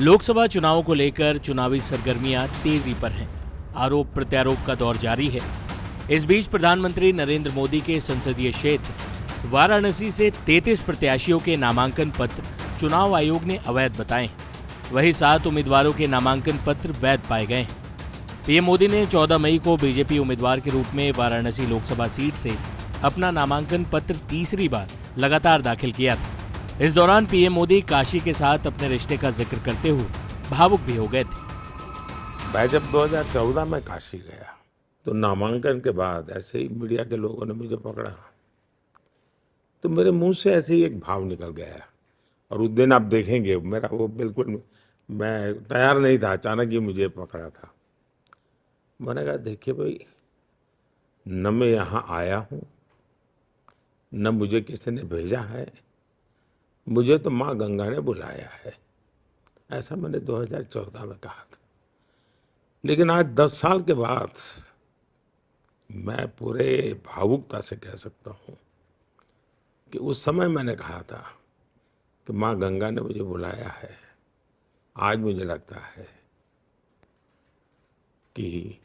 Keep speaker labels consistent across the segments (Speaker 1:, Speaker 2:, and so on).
Speaker 1: लोकसभा चुनाव को लेकर चुनावी सरगर्मियां तेजी पर हैं। आरोप प्रत्यारोप का दौर जारी है। इस बीच प्रधानमंत्री नरेंद्र मोदी के संसदीय क्षेत्र वाराणसी से 33 प्रत्याशियों के नामांकन पत्र चुनाव आयोग ने अवैध बताए। वहीं 7 उम्मीदवारों के नामांकन पत्र वैध पाए गए। पीएम मोदी ने 14 मई को बीजेपी उम्मीदवार के रूप में वाराणसी लोकसभा सीट से अपना नामांकन पत्र तीसरी बार लगातार दाखिल किया था। इस दौरान पीएम मोदी काशी के साथ अपने रिश्ते का जिक्र करते हुए भावुक भी हो गए थे।
Speaker 2: मैं जब 2014 में काशी गया तो नामांकन के बाद ऐसे ही मीडिया के लोगों ने मुझे पकड़ा तो मेरे मुंह से ऐसे ही एक भाव निकल गया। और उस दिन आप देखेंगे मेरा वो बिल्कुल, मैं तैयार नहीं था, अचानक ही मुझे पकड़ा था। मैंने कहा देखिए भाई, न मैं यहाँ आया हूँ, न मुझे किसी ने भेजा है, मुझे तो माँ गंगा ने बुलाया है। ऐसा मैंने 2014 में कहा था। लेकिन आज 10 साल के बाद मैं पूरे भावुकता से कह सकता हूँ कि उस समय मैंने कहा था कि माँ गंगा ने मुझे बुलाया है। आज मुझे लगता है कि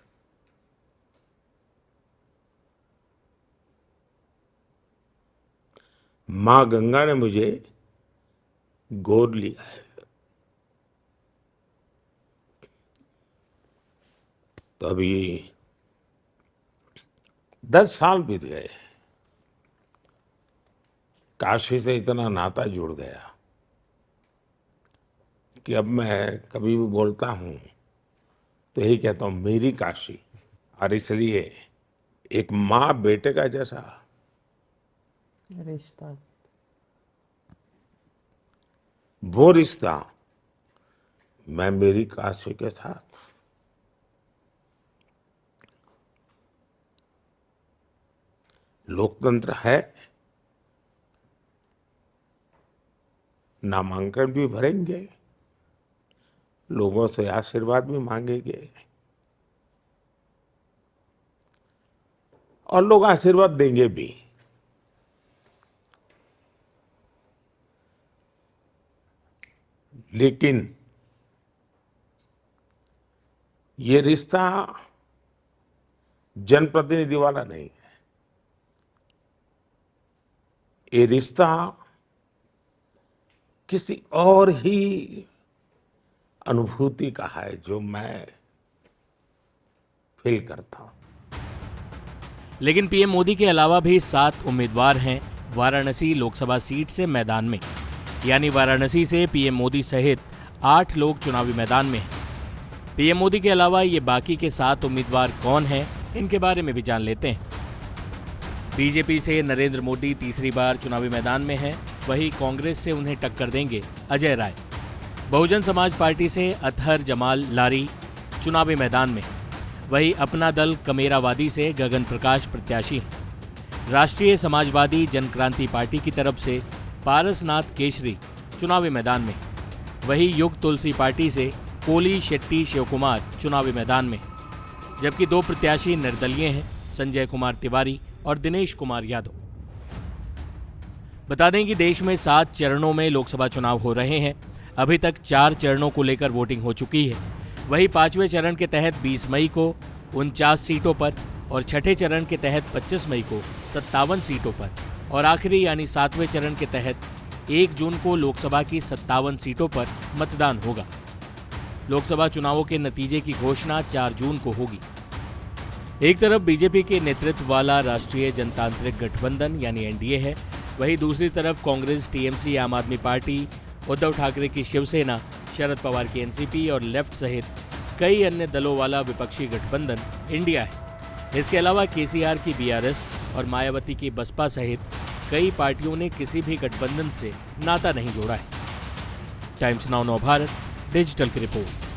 Speaker 2: माँ गंगा ने मुझे गोद लिया है। तो अभी 10 साल बीत गए, काशी से इतना नाता जुड़ गया कि अब मैं कभी भी बोलता हूँ तो यही कहता हूँ, मेरी काशी। और इसलिए एक माँ बेटे का जैसा
Speaker 3: रिश्ता,
Speaker 2: वो रिश्ता मैं मेरी काशी के साथ, लोकतंत्र है, नामांकन भी भरेंगे, लोगों से आशीर्वाद भी मांगेंगे और लोग आशीर्वाद देंगे भी। लेकिन ये रिश्ता जनप्रतिनिधि वाला नहीं है। ये रिश्ता किसी और ही अनुभूति का है जो मैं फील करता हूं।
Speaker 1: लेकिन पीएम मोदी के अलावा भी 7 उम्मीदवार हैं वाराणसी लोकसभा सीट से मैदान में। यानी वाराणसी से पीएम मोदी सहित 8 लोग चुनावी मैदान में हैं। पीएम मोदी के अलावा ये बाकी के 7 उम्मीदवार कौन हैं, इनके बारे में भी जान लेते हैं। बीजेपी से नरेंद्र मोदी तीसरी बार चुनावी मैदान में हैं। वहीं कांग्रेस से उन्हें टक्कर देंगे अजय राय। बहुजन समाज पार्टी से अतहर जमाल लारी चुनावी मैदान में। वहीं अपना दल कमेरावादी से गगन प्रकाश प्रत्याशी हैं। राष्ट्रीय समाजवादी जनक्रांति पार्टी की तरफ से पारसनाथ केशरी चुनावी मैदान में। वहीं युग तुलसी पार्टी से कोली शेट्टी शिवकुमार चुनावी मैदान में। जबकि 2 प्रत्याशी निर्दलीय हैं, संजय कुमार तिवारी और दिनेश कुमार यादव। बता दें कि देश में 7 चरणों में लोकसभा चुनाव हो रहे हैं। अभी तक 4 चरणों को लेकर वोटिंग हो चुकी है। वहीं 5वें चरण के तहत 20 मई को 49 सीटों पर और 6ठे चरण के तहत 25 मई को 57 सीटों पर और आखिरी यानी 7वें चरण के तहत 1 जून को लोकसभा की 57 सीटों पर मतदान होगा। लोकसभा चुनावों के नतीजे की घोषणा 4 जून को होगी। एक तरफ बीजेपी के नेतृत्व वाला राष्ट्रीय जनतांत्रिक गठबंधन यानी एनडीए है, वहीं दूसरी तरफ कांग्रेस, टीएमसी, आम आदमी पार्टी, उद्धव ठाकरे की शिवसेना, शरद पवार की एनसीपी और लेफ्ट सहित कई अन्य दलों वाला विपक्षी गठबंधन इंडिया है। इसके अलावा केसीआर की बीआरएस और मायावती की बसपा सहित कई पार्टियों ने किसी भी गठबंधन से नाता नहीं जोड़ा है। टाइम्स नाउ नव भारत डिजिटल की रिपोर्ट।